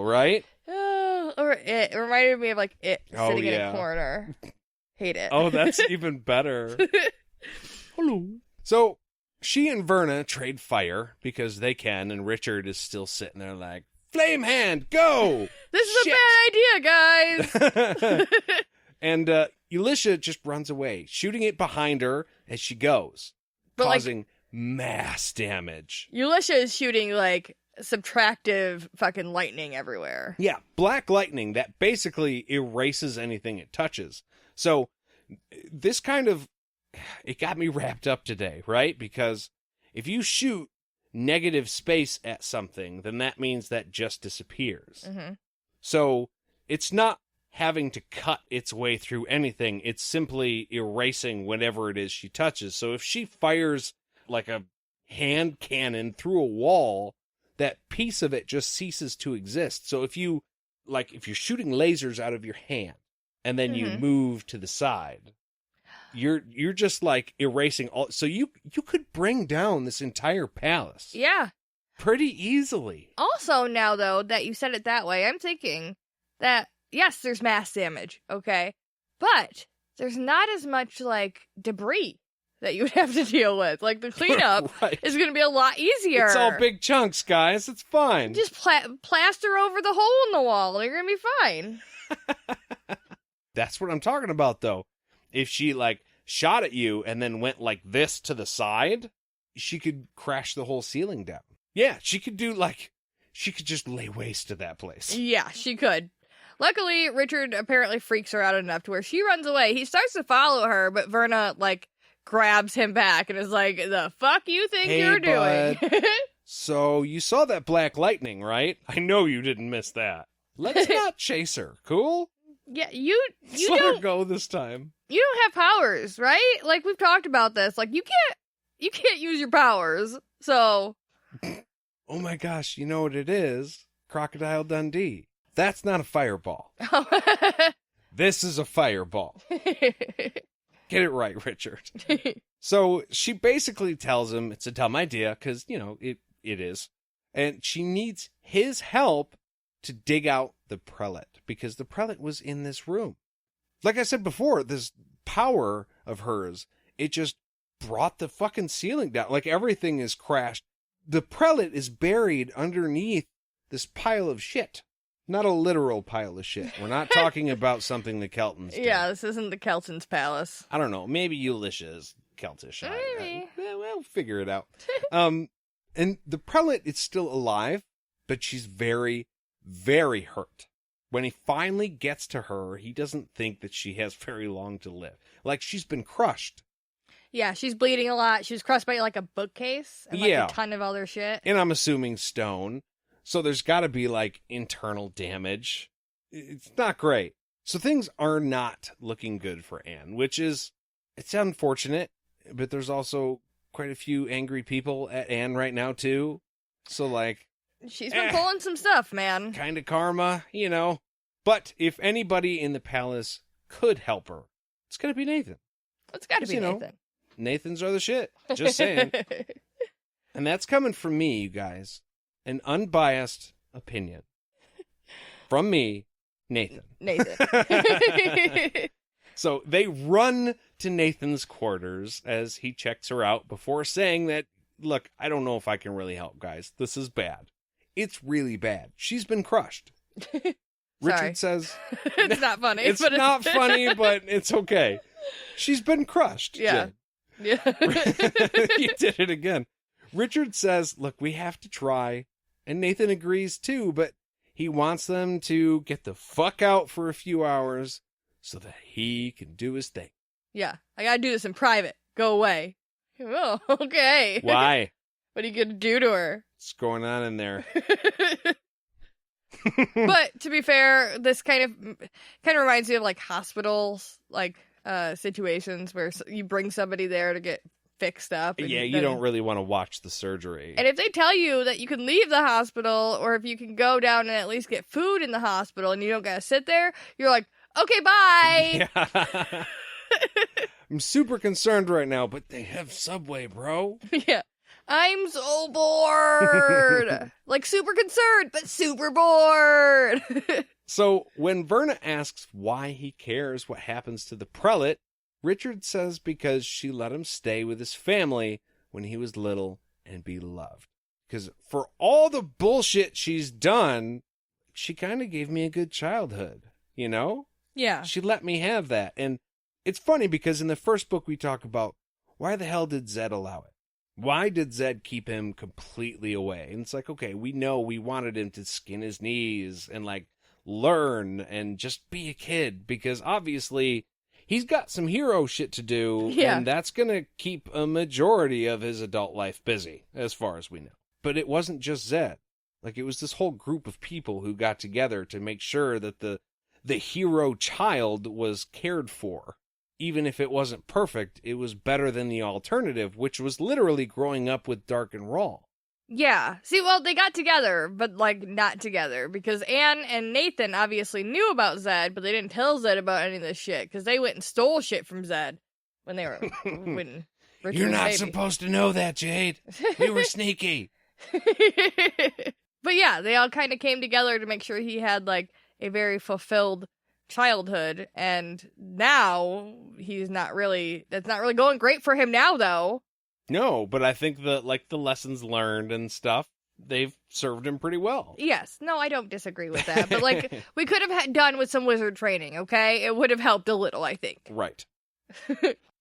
right? Or it reminded me of like it sitting in a corner. Hate it. Oh, that's even better. Hello. So she and Verna trade fire because they can, and Richard is still sitting there like, flame hand, go! This is a bad idea, guys! And Elisha just runs away, shooting it behind her as she goes, causing mass damage. Elisha is shooting like subtractive fucking lightning everywhere. Yeah, black lightning that basically erases anything it touches. So this it got me wrapped up today, right? Because if you shoot negative space at something, then that means that just disappears. Mm-hmm. So it's not having to cut its way through anything. It's simply erasing whatever it is she touches. So if she fires like a hand cannon through a wall, that piece of it just ceases to exist. So if you're shooting lasers out of your hand and then you move to the side, you're just like erasing all. So you could bring down this entire palace. Yeah. Pretty easily. Also, now though that you said it that way, I'm thinking that yes, there's mass damage, okay, but there's not as much like debris that you would have to deal with. Like the cleanup is going to be a lot easier. It's all big chunks, guys. It's fine. Just plaster over the hole in the wall, and you're going to be fine. That's what I'm talking about, though. If she like shot at you and then went like this to the side, she could crash the whole ceiling down. Yeah, she could just lay waste to that place. Yeah, she could. Luckily, Richard apparently freaks her out enough to where she runs away. He starts to follow her, but Verna, like, grabs him back and is like, the fuck you think you're doing? So you saw that black lightning, right? I know you didn't miss that. Let's not chase her, cool? Yeah, you let her go this time. You don't have powers, right? Like, we've talked about this. Like, you can't use your powers, so... Oh my gosh, you know what it is? Crocodile Dundee. That's not a fireball. This is a fireball. Get it right, Richard. So she basically tells him it's a dumb idea because, it is. And she needs his help to dig out the Prelate because the Prelate was in this room. Like I said before, this power of hers, it just brought the fucking ceiling down. Like everything is crashed. The Prelate is buried underneath this pile of shit. Not a literal pile of shit. We're not talking about something the Keltons did. Yeah, this isn't the Keltons' palace. I don't know. Maybe Elisha is Keltish. Maybe. We'll figure it out. And the Prelate is still alive, but she's very, very hurt. When he finally gets to her, he doesn't think that she has very long to live. Like, she's been crushed. Yeah, she's bleeding a lot. She was crushed by, like, a bookcase and, like, a ton of other shit. And I'm assuming stone. So there's got to be, like, internal damage. It's not great. So things are not looking good for Anne, it's unfortunate, but there's also quite a few angry people at Anne right now, too. So, like... She's been pulling some stuff, man. Kind of karma, But if anybody in the palace could help her, it's going to be Nathan. It's got to be Nathan. Nathans are the shit. Just saying. And that's coming from me, you guys. An unbiased opinion. From me, Nathan. So they run to Nathan's quarters as he checks her out before saying that, look, I don't know if I can really help, guys. This is bad. It's really bad. She's been crushed. Richard says... It's not funny. It's not funny, but it's okay. She's been crushed. Yeah. Yeah. You did it again. Richard says, look, we have to try. And Nathan agrees too, but he wants them to get the fuck out for a few hours so that he can do his thing. Yeah. I gotta do this in private. Go away. Oh, okay. Why? What are you gonna do to her? What's going on in there? But to be fair, this kind of reminds me of like hospitals, like situations where you bring somebody there to get fixed up. Yeah, you don't really want to watch the surgery. And if they tell you that you can leave the hospital, or if you can go down and at least get food in the hospital and you don't gotta sit there, you're like, okay, bye! Yeah. I'm super concerned right now, but they have Subway, bro. Yeah. I'm so bored. Like, super concerned, but super bored. So when Verna asks why he cares what happens to the prelate, Richard says because she let him stay with his family when he was little and be loved. Because for all the bullshit she's done, she kind of gave me a good childhood, you know? Yeah. She let me have that. And it's funny because in the first book we talk about, why the hell did Zed allow it? Why did Zed keep him completely away? And it's like, okay, we know we wanted him to skin his knees and like learn and just be a kid because obviously he's got some hero shit to do. Yeah. And that's going to keep a majority of his adult life busy as far as we know. But it wasn't just Zed. Like, it was this whole group of people who got together to make sure that the hero child was cared for. Even if it wasn't perfect, it was better than the alternative, which was literally growing up with Dark and Raw. Yeah. See, well, they got together, but, like, not together. Because Anne and Nathan obviously knew about Zed, but they didn't tell Zed about any of this shit. Because they went and stole shit from Zed when they were... when Richard You're was not baby. supposed to know that, Jade. We were sneaky. But yeah, they all kind of came together to make sure he had, like, a very fulfilled childhood, and now that's not really going great for him now, though. No, but I think that, like, the lessons learned and stuff, they've served him pretty well. Yes, no, I don't disagree with that, but, like, we could have done with some wizard training, okay? It would have helped a little, I think. Right.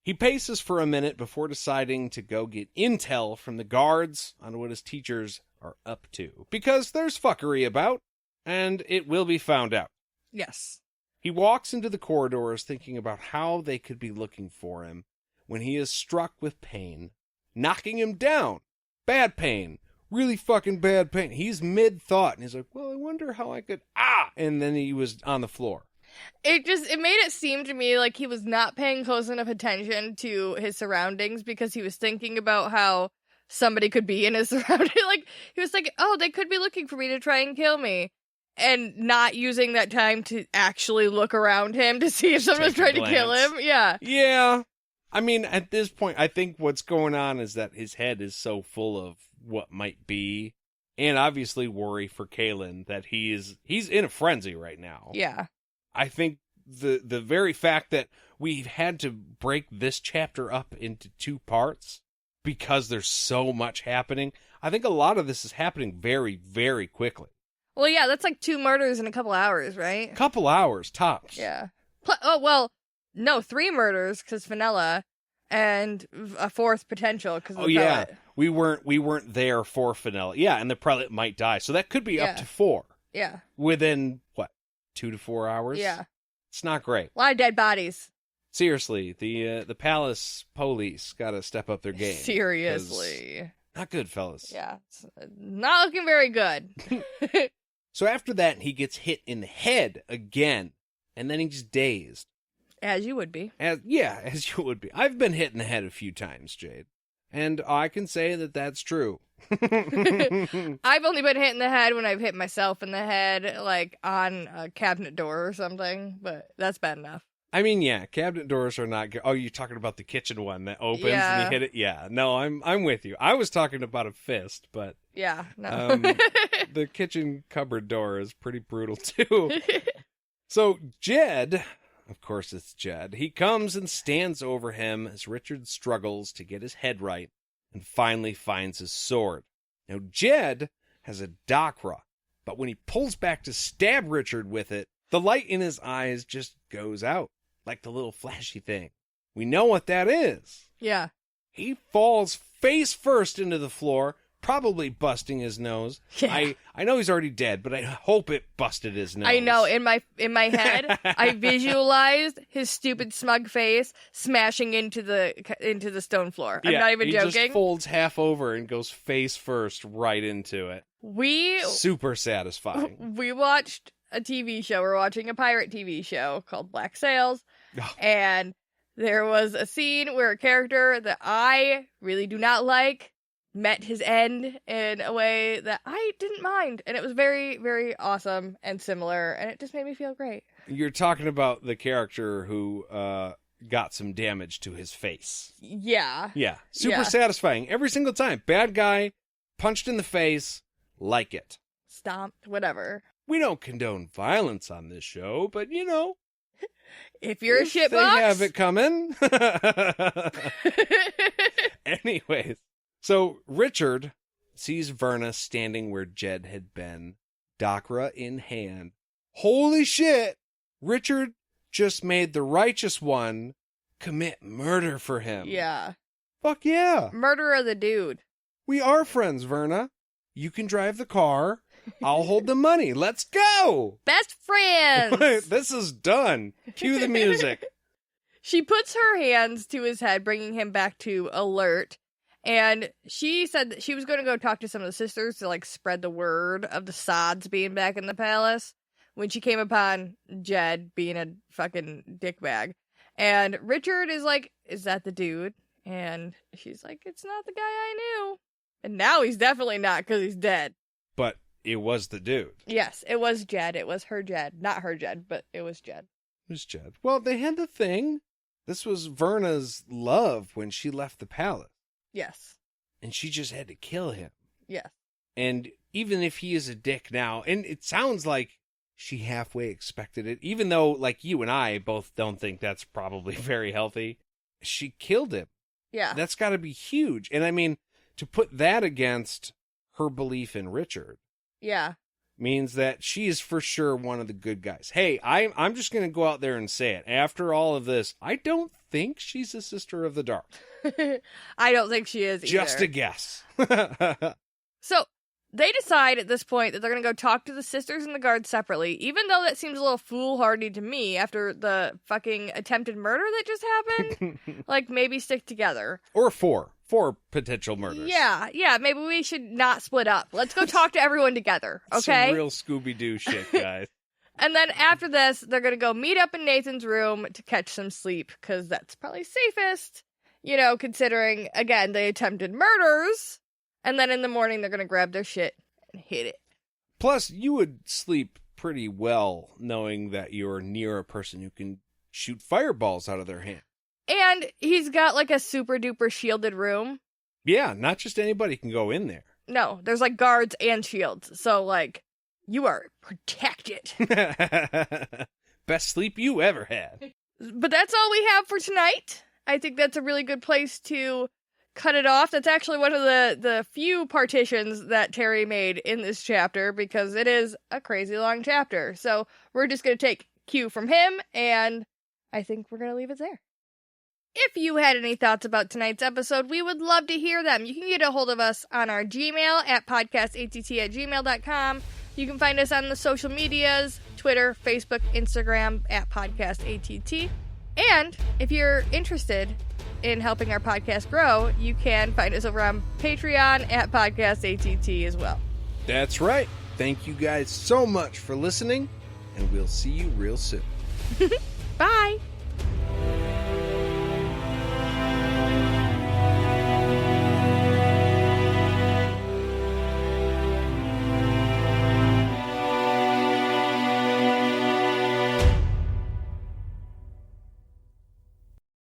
He paces for a minute before deciding to go get intel from the guards on what his teachers are up to. Because there's fuckery about, and it will be found out. Yes. He walks into the corridors thinking about how they could be looking for him when he is struck with pain, knocking him down. Bad pain. Really fucking bad pain. He's mid-thought, and he's like, well, I wonder how I could... And then he was on the floor. It made it seem to me like he was not paying close enough attention to his surroundings because he was thinking about how somebody could be in his surroundings. Like, he was like, oh, they could be looking for me to try and kill me. And not using that time to actually look around him to see if someone was trying to kill him. Yeah. Yeah. I mean, at this point, I think what's going on is that his head is so full of what might be. And obviously worry for Kalen that he's in a frenzy right now. Yeah. I think the very fact that we've had to break this chapter up into 2 parts because there's so much happening, I think a lot of this is happening very, very quickly. Well, yeah, that's like 2 murders in a couple hours, right? Couple hours, tops. Yeah. 3 murders, because Fenella, and a 4th potential, because of the yeah. prelate. We weren't there for Fenella. Yeah, and the prelate might die. So that could be up to 4. Yeah. Within, 2 to 4 hours? Yeah. It's not great. A lot of dead bodies. Seriously, the palace police got to step up their game. Seriously. Not good, fellas. Yeah. It's not looking very good. So after that, he gets hit in the head again, and then he's dazed. As you would be. As you would be. I've been hit in the head a few times, Jade, and I can say that that's true. I've only been hit in the head when I've hit myself in the head, like on a cabinet door or something, but that's bad enough. I mean, yeah, cabinet doors are not good. Oh, you're talking about the kitchen one that opens and you hit it? Yeah, no, I'm with you. I was talking about a fist, but... Yeah, no. The kitchen cupboard door is pretty brutal, too. So, Jed, of course it's Jed, he comes and stands over him as Richard struggles to get his head right and finally finds his sword. Now, Jed has a Dakra, but when he pulls back to stab Richard with it, the light in his eyes just goes out. Like the little flashy thing. We know what that is. Yeah. He falls face first into the floor, probably busting his nose. Yeah. I know he's already dead, but I hope it busted his nose. I know. In my head, I visualized his stupid smug face smashing into the stone floor. I'm not even joking. He just folds half over and goes face first right into it. Super satisfying. We watched a TV show. We're watching a pirate TV show called Black Sails. And there was a scene where a character that I really do not like met his end in a way that I didn't mind. And it was very, very awesome and similar. And it just made me feel great. You're talking about the character who got some damage to his face. Yeah. Yeah, super satisfying. Every single time. Bad guy, punched in the face, like it. Stomped, whatever. We don't condone violence on this show, but you know. If you're a shitbox. They have it coming. Anyways, so Richard sees Verna standing where Jed had been, Dakra in hand. Holy shit! Richard just made the righteous one commit murder for him. Yeah. Fuck yeah. Murder of the dude. We are friends, Verna. You can drive the car. I'll hold the money. Let's go. Best friends. This is done. Cue the music. She puts her hands to his head, bringing him back to alert. And she said that she was going to go talk to some of the sisters to, like, spread the word of the Sods being back in the palace when she came upon Jed being a fucking dickbag. And Richard is like, is that the dude? And she's like, it's not the guy I knew. And now he's definitely not because he's dead. But it was the dude. Yes, it was Jed. It was her Jed. Not her Jed, but it was Jed. It was Jed. Well, they had the thing. This was Verna's love when she left the palace. Yes. And she just had to kill him. Yes. And even if he is a dick now, and it sounds like she halfway expected it, even though, like, you and I both don't think that's probably very healthy, she killed him. Yeah. That's got to be huge. And I mean, to put that against her belief in Richard. Yeah. Means that she is for sure one of the good guys. Hey, I'm just going to go out there and say it. After all of this, I don't think she's a Sister of the Dark. I don't think she is either. Just a guess. So, they decide at this point that they're going to go talk to the sisters and the guards separately, even though that seems a little foolhardy to me after the fucking attempted murder that just happened. Like, maybe stick together. Or four potential murders. Yeah, maybe we should not split up. Let's go talk to everyone together, okay? Some real Scooby-Doo shit, guys. And then after this, they're going to go meet up in Nathan's room to catch some sleep, because that's probably safest, you know, considering, again, they attempted murders. And then in the morning, they're going to grab their shit and hit it. Plus, you would sleep pretty well knowing that you're near a person who can shoot fireballs out of their hand. And he's got, like, a super-duper shielded room. Yeah, not just anybody can go in there. No, there's, like, guards and shields. So, like, you are protected. Best sleep you ever had. But that's all we have for tonight. I think that's a really good place to cut it off. That's actually one of the few partitions that Terry made in this chapter, because it is a crazy long chapter. So we're just going to take cue from him, and I think we're going to leave it there. If you had any thoughts about tonight's episode, we would love to hear them. You can get a hold of us on our Gmail at podcastatt@gmail.com. You can find us on the social medias, Twitter, Facebook, Instagram at podcastatt. And if you're interested in helping our podcast grow, you can find us over on Patreon at podcastatt as well. That's right. Thank you guys so much for listening, and we'll see you real soon. Bye!